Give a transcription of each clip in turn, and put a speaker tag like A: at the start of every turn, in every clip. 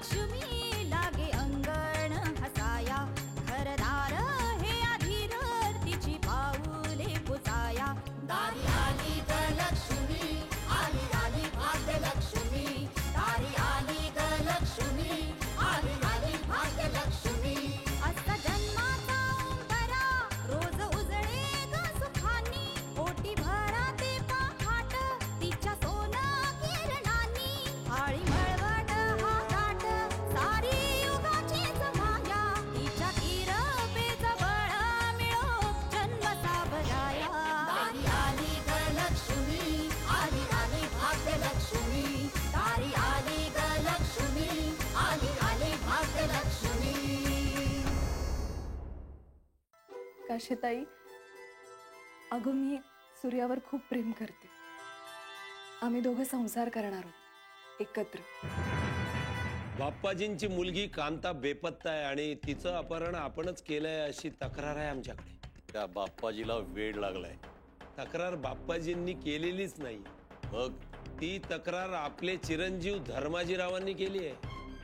A: लक्ष्मी लागे अंगण हसाया घरदार हे अधीर तिची पाऊले पुसाया दारी आली ग लक्ष्मी आली आली भाग्यलक्ष्मी दारी आली ग लक्ष्मी आली आली भाग्यलक्ष्मी असा जन्माचा उंबरा रोज उजळे ग सुखानी ओटी भरा ते पाखाट तिच्या सोना किरणांनी आळी मळवट हा गाठ सारी युगाचीच माया तिच्या किरपेच बळ मिळो जन्म सावराया दारी आली ग लक्ष्मी आली आली भाग्यलक्ष्मी दारी आली ग लक्ष्मी आली आली भाग्यलक्ष्मी.
B: काशीताई, अगं मी सूर्यावर खूप प्रेम करते. आम्ही दोघं संसार करणार आहोत एकत्र.
C: बाप्पाजींची मुलगी कांता बेपत्ता आहे आणि तिचं अपहरण आपणच केलंय अशी तक्रार आहे आमच्याकडे.
D: त्या बाप्पाजीला वेड लागलाय.
C: तक्रार बाप्पाजींनी केलेलीच नाही.
D: मग
C: ती तक्रार आपले चिरंजीव धर्माजीरावांनी केली आहे.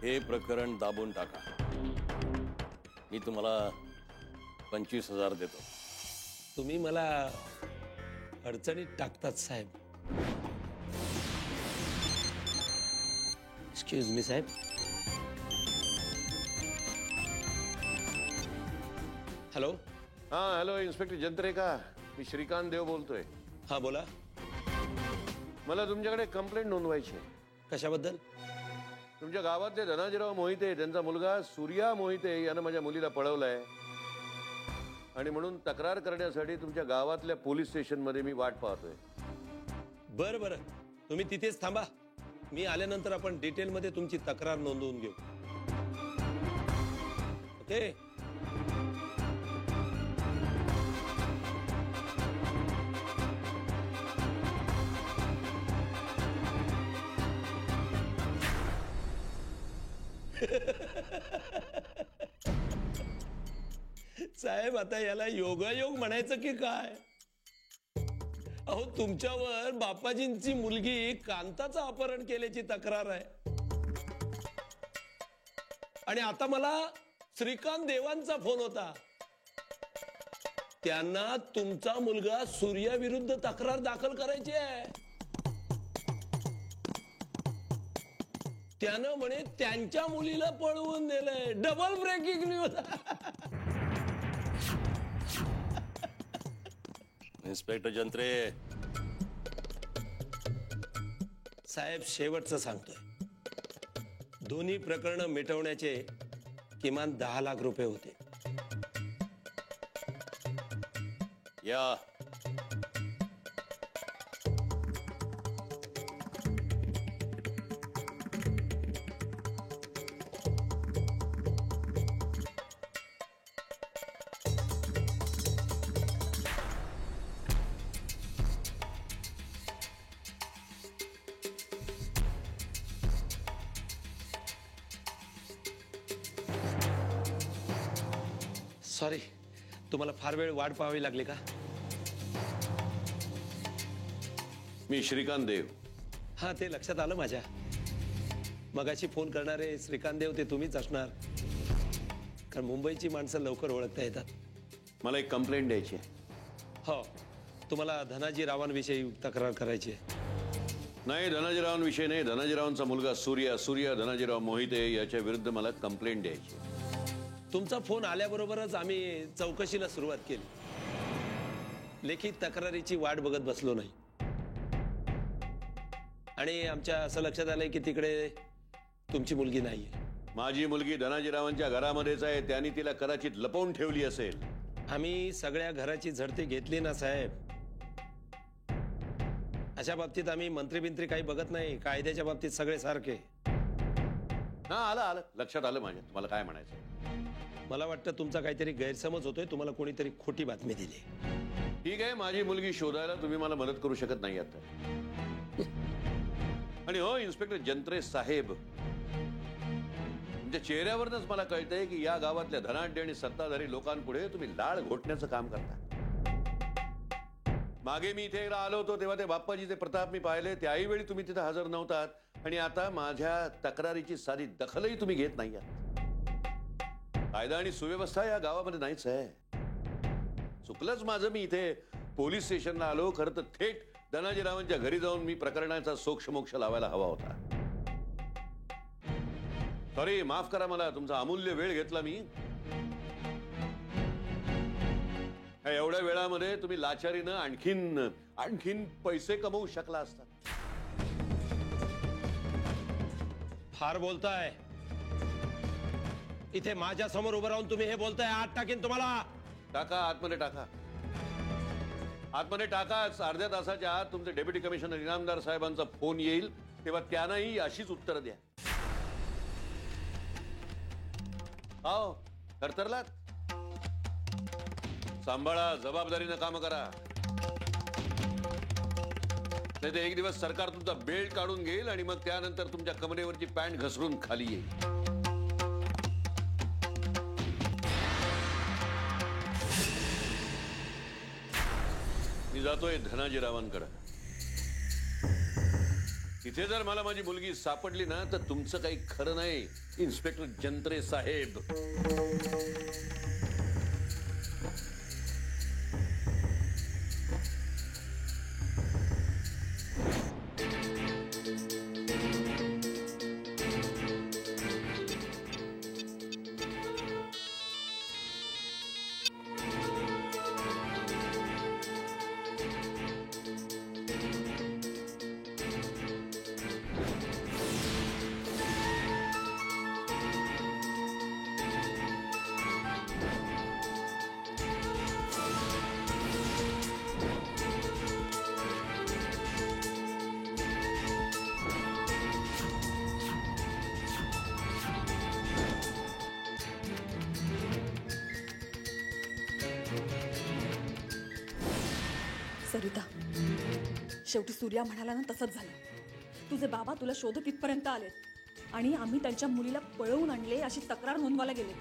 D: हे प्रकरण दाबून टाका. मी तुम्हाला 25,000 देतो.
C: तुम्ही मला अडचणीत टाकतात साहेब. एक्सक्यूज मी साहेब. हॅलो.
E: हाँ हॅलो इन्स्पेक्टर जंत्रे का मी श्रीकांत देव बोलतोय.
C: हा बोला.
E: मला तुमच्याकडे कंप्लेंट नोंदवायची आहे.
C: कशाबद्दल?
E: तुमच्या गावातले धनाजीराव मोहिते त्यांचा मुलगा सूर्या मोहिते यानं माझ्या मुलीला पळवलाय आणि म्हणून तक्रार करण्यासाठी तुमच्या गावातल्या पोलीस स्टेशन मध्ये मी वाट पाहतोय.
C: बरं बरं, तुम्ही तिथेच थांबा. मी आल्यानंतर आपण डिटेल मध्ये तुमची तक्रार नोंदवून घेऊ. ओके. साहेब आता याला योगायोग म्हणायचं की काय? अहो तुमच्यावर बाप्पाजींची मुलगी कांताचं अपहरण केल्याची तक्रार आहे आणि आता मला श्रीकांत देवांचा फोन होता. त्यांना तुमचा मुलगा सूर्याविरुद्ध तक्रार दाखल करायची आहे. त्यानं म्हणे त्यांच्या मुलीला पळवून नेलंय. Double breaking news.
D: Inspector Jantre,
C: साहेब शेवटचं सांगतोय. दोन्ही प्रकरण मिटवण्याचे किमान 10 लाख रुपये होते.
D: या.
C: सॉरी, तुम्हाला फार वेळ वाट पाहावी लागली का?
E: मी श्रीकांत देव.
C: हा ते लक्षात आलं माझ्या. मगाशी फोन करणारे श्रीकांत देव ते तुम्हीच असणार, कारण मुंबईची माणसं लवकर ओळखता येतात.
E: मला एक कंप्लेंट द्यायची आहे.
C: हो, तुम्हाला धनाजी रावांविषयी तक्रार करायची आहे.
E: नाही, धनाजीरावांविषयी नाही. धनाजीरावांचा मुलगा सूर्या धनाजीराव मोहिते याच्या विरुद्ध मला कंप्लेंट द्यायची आहे.
C: तुमचा फोन आल्याबरोबरच आम्ही चौकशीला सुरुवात केली. लेखी तक्रारीची वाट बघत बसलो नाही आणि आमच्या असं लक्षात आलंय की तिकडे तुमची मुलगी नाहीये.
E: माझी मुलगी धनाजीरावांच्या घरामध्येच आहे. त्यांनी तिला कदाचित लपवून ठेवली असेल.
C: आम्ही सगळ्या घराची झडती घेतली ना साहेब. अशा बाबतीत आम्ही मंत्री काही बघत नाही. कायद्याच्या बाबतीत सगळे सारखे.
E: हा आलं लक्षात आलं माझ्या तुम्हाला काय म्हणायचं.
C: मला वाटतं तुमचा काहीतरी गैरसमज होतोय. तुम्हाला कोणीतरी खोटी बातमी दिली.
E: ठीक आहे, माझी मुलगी शोधायला तुम्ही मला मदत करू शकत नाही आता. आणि हो इन्स्पेक्टर जंत्रे साहेब, तुमच्या चेहऱ्यावरच मला कळतंय की या गावातल्या धनाढ्य आणि सत्ताधारी लोकांपुढे तुम्ही लाळ घोटण्याचं काम करता. मागे मी इथे एकदा आलो होतो तेव्हा ते बाप्पाजीचे प्रताप मी पाहिले. त्याही वेळी तुम्ही तिथे हजर नव्हतात आणि आता माझ्या तक्रारीची साधी दखलही तुम्ही घेत नाही आहात. कायदा आणि सुव्यवस्था या गावामध्ये नाहीच आहे. चुकलंच माझं, मी इथे पोलीस स्टेशनला आलो. खरं तर थेट धनाजीरावांच्या घरी जाऊन मी प्रकरणाचा सोक्षमोक्ष लावायला हवा होता. सॉरी, माफ करा, मला तुमचा अमूल्य वेळ घेतला मी. एवढ्या वेळामध्ये तुम्ही लाचारीनं आणखीन पैसे कमवू शकला असता.
C: फार बोलताय. इथे माझ्या समोर उभं राहून तुम्ही हे बोलताय. आत टाकीन तुम्हाला.
E: टाका, आतमध्ये टाका, आतमध्ये टाकाच. अर्ध्या तासाच्या आत तुमचे डेप्युटी कमिशनर इनामदार साहेबांचा फोन येईल, तेव्हा त्यांनाही अशीच उत्तरं द्या. हो, थरथरलात. सांभाळा, जबाबदारीनं काम करा. नाही तर एक दिवस सरकार तुमचा बेल्ट काढून घेईल आणि मग त्यानंतर तुमच्या कमरेवरची पॅन्ट घसरून खाली येईल. मी जातोय धनाजीरावांकडे. तिथे जर मला माझी मुलगी सापडली ना, तर तुमचं काही खरं नाही, इन्स्पेक्टर जंत्रे साहेब.
B: सरिता, शेवटी सूर्या म्हणाला ना तसंच झालं. तुझे बाबा तुला शोधत इथपर्यंत आले आणि आम्ही त्यांच्या मुलीला पळवून आणले अशी तक्रार नोंदवायला गेले.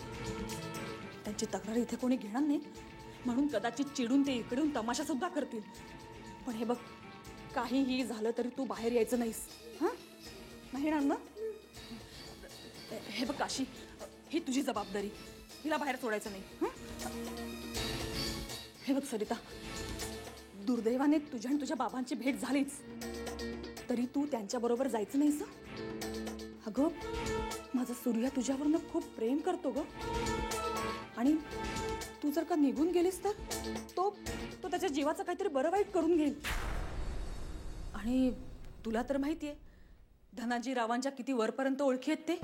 B: त्यांची तक्रार इथे कोणी घेणार नाही म्हणून कदाचित चिडून ते इकडून तमाशा सुद्धा करतील. पण हे बघ, काहीही झालं तरी तू बाहेर यायचं नाहीस. हां, नाही ना? हे बघ काशी, ही तुझी जबाबदारी. हिला बाहेर सोडायचं नाही. हे बघ सरिता, दुर्दैवाने तुझ्या आणि तुझ्या बाबांची भेट झालीच, तरी तू त्यांच्याबरोबर जायचं नाहीस. अगं, माझा सूर्या तुझ्यावरनं खूप प्रेम करतो ग. आणि तू जर का निघून गेलीस तर तो त्याच्या जीवाचं काहीतरी बरं वाईट करून घेईल. आणि तुला तर माहितीये धनाजीरावांच्या किती वरपर्यंत ओळखी आहेत ते.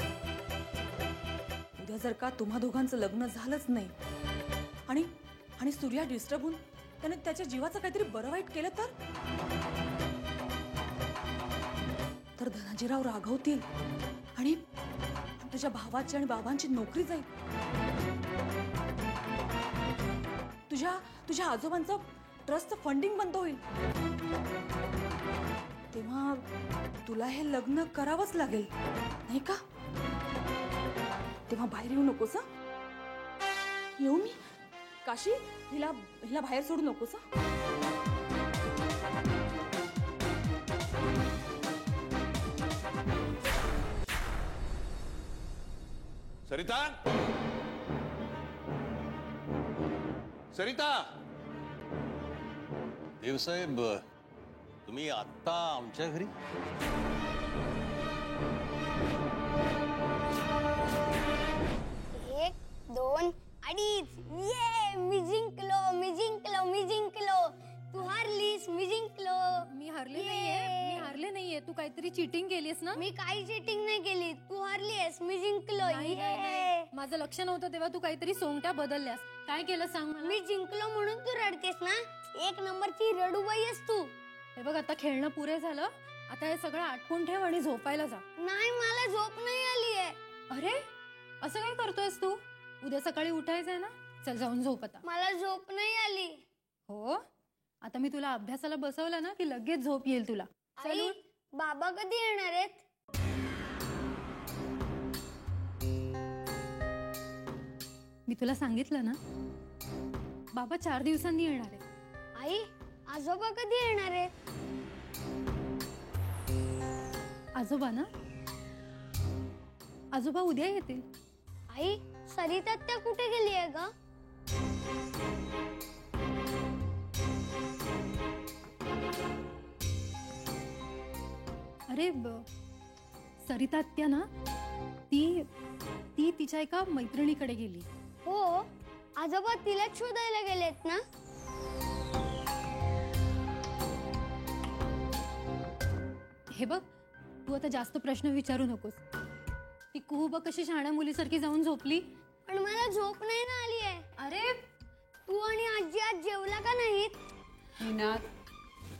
B: उद्या जर का तुम्हा दोघांचं लग्न झालंच नाही आणि सूर्या डिस्टर्ब होऊन त्याने त्याच्या जीवाचं काहीतरी बरं वाईट केलं तर धनाजीराव रागवतील आणि तुझ्या भावाची आणि बाबांची नोकरी जाईल. तुझ्या आजोबांचं ट्रस्टचं फंडिंग बंद होईल. तेव्हा तुला हे लग्न करावंच लागेल, नाही का? तेव्हा बाहेर येऊ नकोस. येऊ मी? काशी, हिला बाहेर सोडू नकोस.
E: सरिता, सरिता.
D: देवसाहेब, तुम्ही आत्ता आमच्या घरी?
F: एक, दोन, अडीच. ये, मी जिंकलो. तू हारलीस, मी जिंकलो.
G: मी हारले नाहीये. तू काहीतरी चिटिंग केलीस ना?
F: मी काही चिटिंग नाही केली. तू हारलीस, मी जिंकलो.
G: नाही. माझं लक्ष नव्हतं तेव्हा तू काहीतरी सोंगट्या बदलल्यास. काय केलं सांग मला.
F: मी जिंकलो म्हणून तू रडतेस ना? एक नंबरची रडूबाई आहेस तू.
G: हे बघ, आता खेळणं पुरे झालं. आता हे सगळं आटपून ठेव आणि झोपायला जा.
F: नाही, मला झोप नाही आली आहे.
G: अरे, असं काय करतोयस तू? उद्या सकाळी उठायचंय ना? चल जाऊन झोप आता.
F: मला झोप नाही आली.
G: हो, आता मी तुला अभ्यासाला बसवलं ना की लगेच झोप येईल तुला.
F: आई, बाबा कधी येणार आहेत?
G: मी तुला सांगितलं ना, बाबा 4 दिवसांनी येणार आहेत.
F: आई, आजोबा कधी येणार आहेत?
G: आजोबा ना? आजोबा उद्या येतील.
F: आई सरिता त्या कुठे गेली आहे ग?
G: अरे सरिता आत्या ना, ती ती तिच्या एका मैत्रिणीकडे गेली.
F: हो, आजोबा तिला शोधायला गेलेत ना?
G: हे बघ, तू आता जास्त प्रश्न विचारू नकोस. ती कुहूबा कशी शहाण्या मुलीसारखी जाऊन झोपली.
F: पण मला झोप नाही ना आली आहे. अरे तू आणि आजी आज जेवला का नाहीत?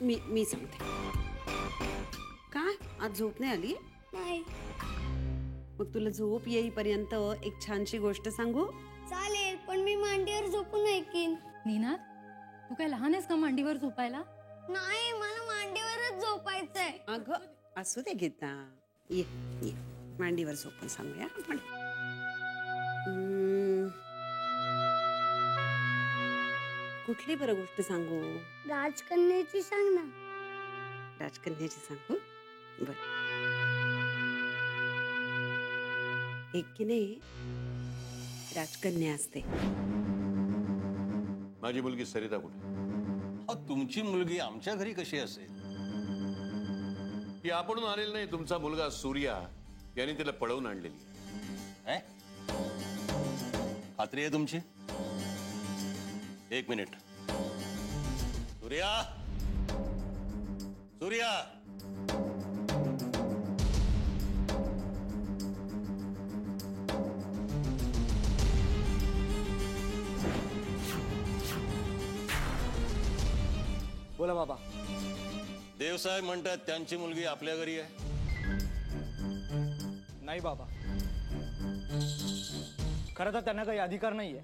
H: मी सांगते. काय आज झोप नाही आली?
F: नाही.
H: मग तुला झोप येईपर्यंत एक छानशी गोष्ट सांगू?
F: चालेल, पण मी मांडीवर झोपून ऐकीन.
G: नीना, तू काय लहान आहेस का मांडीवर झोपायला?
F: नाही, मला मांडीवरच झोपायचंय.
H: अगं असू दे गीता, ये ये मांडीवर झोपून सांगूया आपण. कुठली बरं गोष्ट सांगू?
F: राजकन्याची सांग ना.
H: राजकन्याची सांगू? बर. एक की नाही राजकन्या असते.
E: माझी मुलगी सरिता कुठे?
D: अहो, तुमची मुलगी आमच्या घरी कशी असेल?
E: ती आपणून आलेली नाही. तुमचा मुलगा सूर्या यांनी तिला पळवून आणलेली आहे.
D: खात्री आहे तुमची? एक मिनिट. सूर्या, सूर्या,
I: बोला बाबा.
D: देवसाहेब म्हणतात त्यांची मुलगी आपल्या घरी आहे.
I: नाही बाबा, खरं तर त्यांना काही अधिकार नाहीये,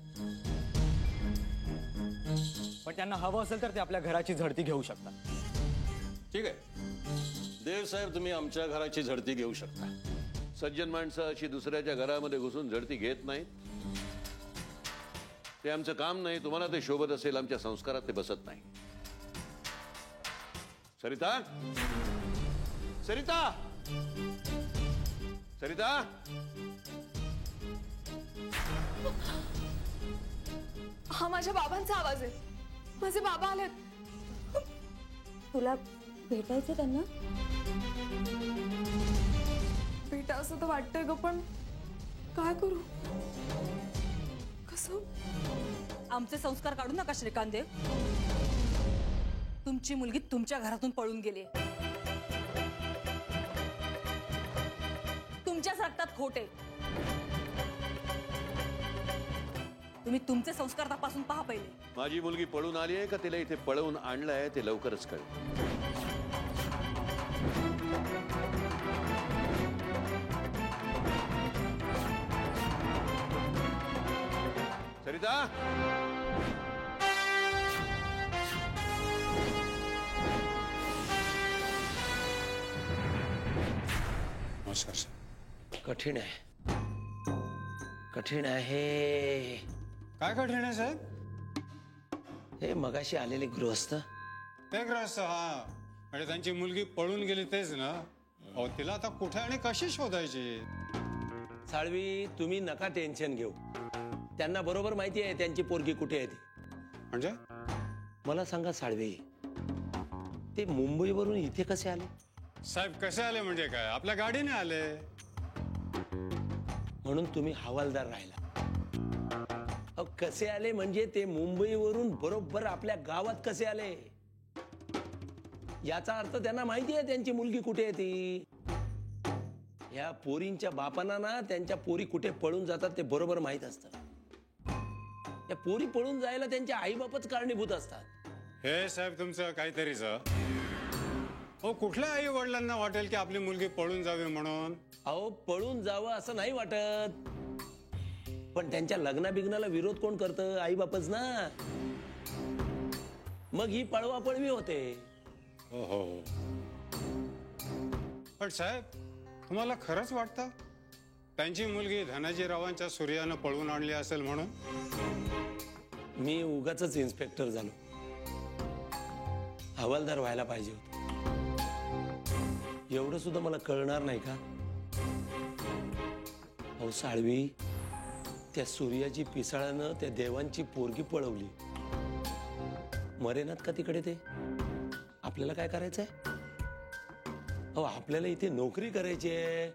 I: पण त्यांना हवं असेल तर ते आपल्या घराची झडती घेऊ शकतात.
D: ठीक आहे देवसाहेब, तुम्ही आमच्या घराची झडती घेऊ शकता.
E: सज्जन माणसं अशी दुसऱ्याच्या घरामध्ये घुसून झडती घेत नाहीत. ते आमचं काम नाही. तुम्हाला ते शोभत असेल, आमच्या संस्कारात ते बसत नाही. सरिता, सरिता, सरिता,
B: हा माझ्या बाबांचा आवाज आहे. माझे बाबा आलेत. तुला भेटायचं त्यांना? भेटा असं तर वाटतंय ग, पण काय करू? कसं? आमचे संस्कार काढू नका श्रीकांत देव. तुमची मुलगी तुमच्या घरातून पळून गेली. तुमच्याच रक्तात खोट आहे. तुम्ही तुमचे संस्कार तपासून पहा पहिले.
E: माझी मुलगी पळून आली आहे का तिला इथे पळवून आणलंय ते लवकरच कळेल. सरिता,
C: कठीण आहे, कठीण आहे.
J: काय कठीण आहे साहेब?
C: हे मगाशी आलेले गृहस्थ.
J: ते ग्रस्त, हा म्हणजे त्यांची मुलगी पळून गेली तेच ना? अहो तिला आता कुठे आणि कशी शोधायची?
C: साळवी, तुम्ही नका टेन्शन घेऊ. त्यांना बरोबर माहिती आहे त्यांची पोरगी कुठे आहे ती.
J: म्हणजे
C: मला सांगा साळवी, ते मुंबईवरून इथे कसे आले?
J: साहेब कसे आले म्हणजे काय? आपल्या गाडीने आले.
C: म्हणून तुम्ही हवालदार राहिला. अहो, कसे आले म्हणजे ते मुंबईवरून बरोबर आपल्या गावात कसे आले? याचा अर्थ त्यांना माहिती आहे त्यांची मुलगी कुठे आहे ती. या पोरींच्या बापांना ना त्यांच्या पोरी कुठे पळून जातात ते बरोबर माहित असतं. या पोरी पळून जायला त्यांचे आई बापच कारणीभूत असतात.
J: हे साहेब तुमचं काहीतरीच. हो, कुठल्या आई वडिलांना वाटेल की आपली मुलगी पळून जावी म्हणून?
C: अहो, पळून जावं असं नाही वाटत, पण त्यांच्या लग्ना बिग्नाला विरोध कोण करतं? आई बापच ना. मग ही पळवापळवी होते.
J: हो हो. पण साहेब, तुम्हाला खरंच वाटतं त्यांची मुलगी धनाजीरावांच्या सूर्यानं पळवून आणली असेल म्हणून?
C: मी उगाचच इन्स्पेक्टर झालो. हवालदार व्हायला पाहिजे होतं. एवढं सुद्धा मला कळणार नाही का? अहो साळवी, त्या सूर्याची पिसाळानं त्या देवांची पोरगी पळवली. मरेनात का तिकडे ते? आपल्याला काय करायचंय? अहो आपल्याला इथे नोकरी करायची आहे.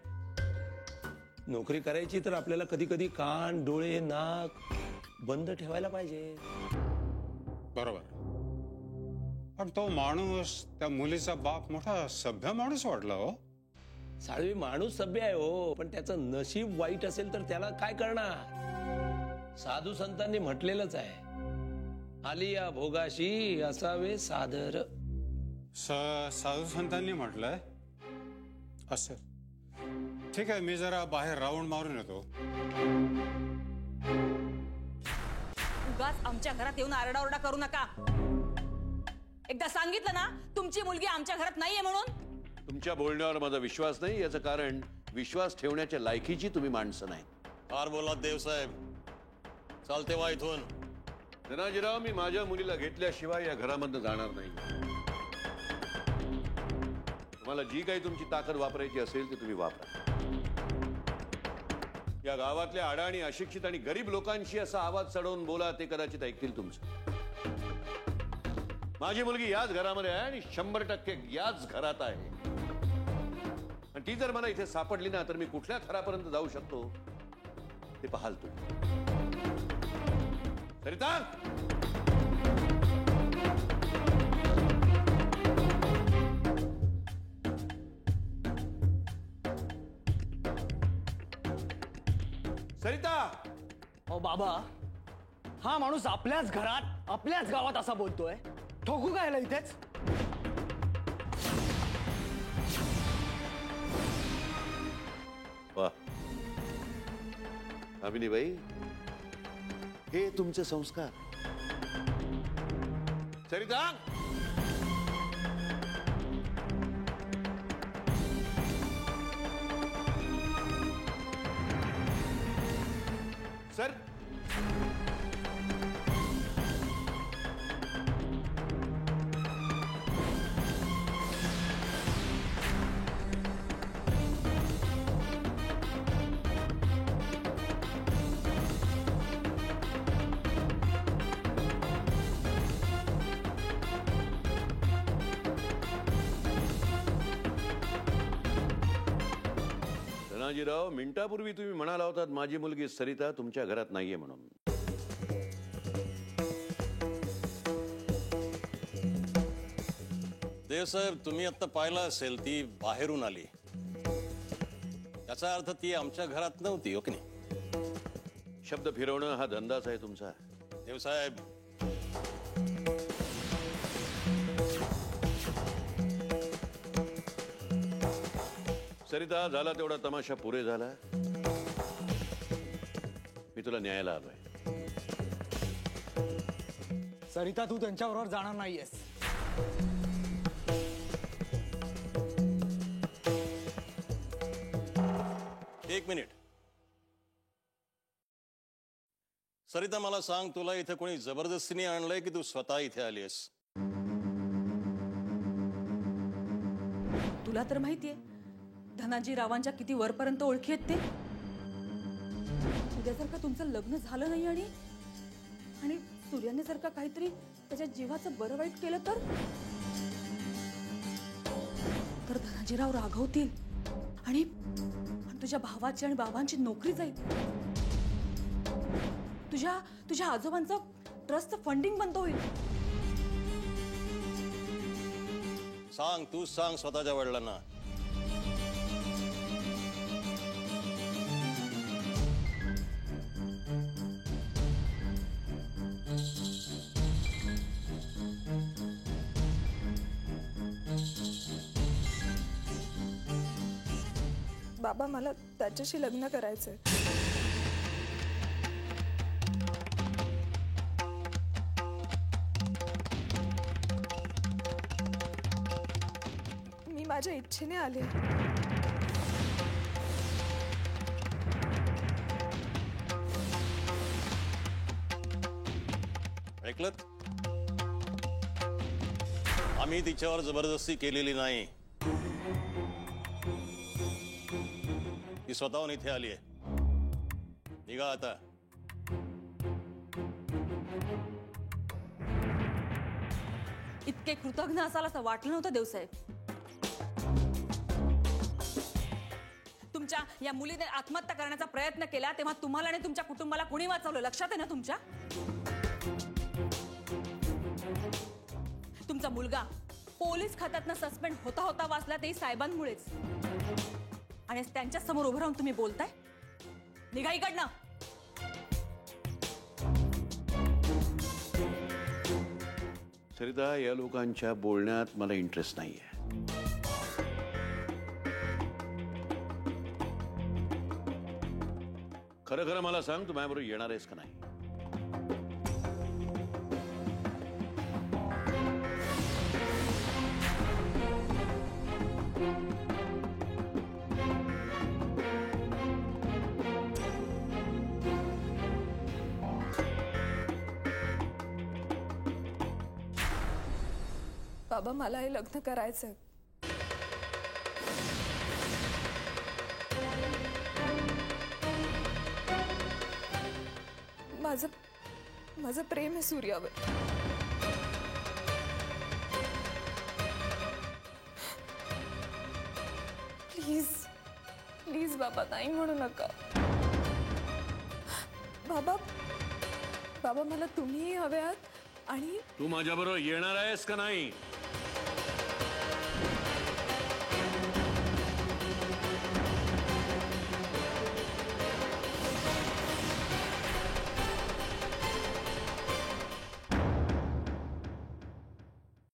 C: नोकरी करायची तर आपल्याला कधी कधी कान, डोळे, नाक बंद ठेवायला पाहिजे.
J: बरोबर. पण तो माणूस, त्या मुलीचा बाप मोठा सभ्य माणूस वाटला हो.
C: साळवी, माणूस सभ्य आहे हो, पण त्याचं नशीब वाईट असेल तर त्याला काय करणार? साधू संतांनी म्हटलेलंच आहे, आलिया भोगाशी असावे सादर.
J: साधू संतांनी म्हटलंय असं. ठीक आहे, मी जरा बाहेर राऊंड मारून येतो.
B: उगाच आमच्या घरात येऊन आरडाओरडा करू नका. एकदा सांगितलं ना तुमची मुलगी आमच्या घरात नाहीये म्हणून.
E: तुमच्या बोलण्यावर माझा विश्वास नाही, याचं कारण विश्वास ठेवण्याच्या लायकीची तुम्ही माणसं नाही.
D: फार बोललात देवसाहेब. चालते वा इथून.
E: धनाजीराव, मी माझ्या मुलीला घेतल्याशिवाय या घरामधनं जाणार नाही. तुम्हाला जी काही तुमची ताकद वापरायची असेल ती तुम्ही वापरा. या गावातल्या अडाणी, अशिक्षित आणि गरीब लोकांशी असा आवाज चढवून बोला, ते कदाचित ऐकतील तुमचं. माझी मुलगी याच घरामध्ये आहे आणि 100% याच घरात आहे. आणि ती जर मला इथे सापडली ना, तर मी कुठल्या थरापर्यंत जाऊ शकतो ते पाहाल तुम्ही. सरिता, सरिता.
I: अहो बाबा, हा माणूस आपल्याच घरात, आपल्याच गावात असा बोलतोय. ठोकू का याला इथेच?
E: वा अभिनीबाई, हे तुमचे संस्कार. सरिता, सर. धनाजीराव, मिनिटापूर्वी तुम्ही म्हणाला होतात माझी मुलगी सरिता तुमच्या घरात नाहीये म्हणून.
D: देवसाहेब, तुम्ही आता पाहिलं असेल, ती बाहेरून आली. याचा अर्थ ती आमच्या घरात नव्हती, हो की नाही?
E: शब्द फिरवणं हा धंदाच आहे तुमचा.
D: देवसाहेब,
E: सरिता, झाला तेवढा तमाशा पुरे झाला. मी तुला न्यायाला आलोय.
I: सरिता, तू त्यांच्याबरोबर जाणार नाहीयेस.
D: एक मिनिट. सरिता, मला सांग, तुला इथे कोणी जबरदस्तीने आणलंय की तू स्वतः इथे आलीस?
B: तुला तर माहितीये धनाजी रावांच्या किती वरपर्यंत ओळखी आहेत ते. उद्या जर का तुमचं लग्न झालं नाही आणि सूर्याने जर का काहीतरी त्याच्या जीवाचं बरं वाईट केलं तर धनाजीराव रागवतील आणि तुझ्या भावाची आणि बाबांची नोकरी जाईल. तुझ्या आजोबांचं ट्रस्ट फंडिंग बंद होईल.
D: सांग, तू सांग स्वतःच्या वडिलांना.
K: बाबा, मला त्याच्याशी लग्न करायचंय. मी माझ्या इच्छेने आले.
D: ऐकलत? आम्ही तिच्यावर जबरदस्ती केलेली नाही. ती स्वतःहून इथे आली आहे. निघा आता.
B: इतके कृतज्ञ असाल असं वाटलं नव्हतं देवसाहेब. तुमच्या या मुलीने आत्महत्या करण्याचा प्रयत्न केला तेव्हा तुम्हाला आणि तुमच्या कुटुंबाला कुणी वाचवलं लक्षात आहे ना तुमच्या? तुमचा मुलगा पोलीस खात्यातनं सस्पेंड होता होता वाचला तेही साहेबांमुळेच. आणि त्यांच्या समोर उभं राहून तुम्ही बोलताय? निघा इकडनं.
E: सरिता, या लोकांच्या बोलण्यात मला इंटरेस्ट नाहीये. खरं खरं मला सांग, तू माझ्याबरोबर येणार आहेस का नाही?
K: बाबा मला हे लग्न करायचंय. माझं प्रेम आहे सूर्यावर. प्लीज प्लीज बाबा, नाही म्हणू नका. बाबा मला तुम्हीही हवे आहात आणि
E: तू माझ्याबरोबर येणार आहेस का नाही?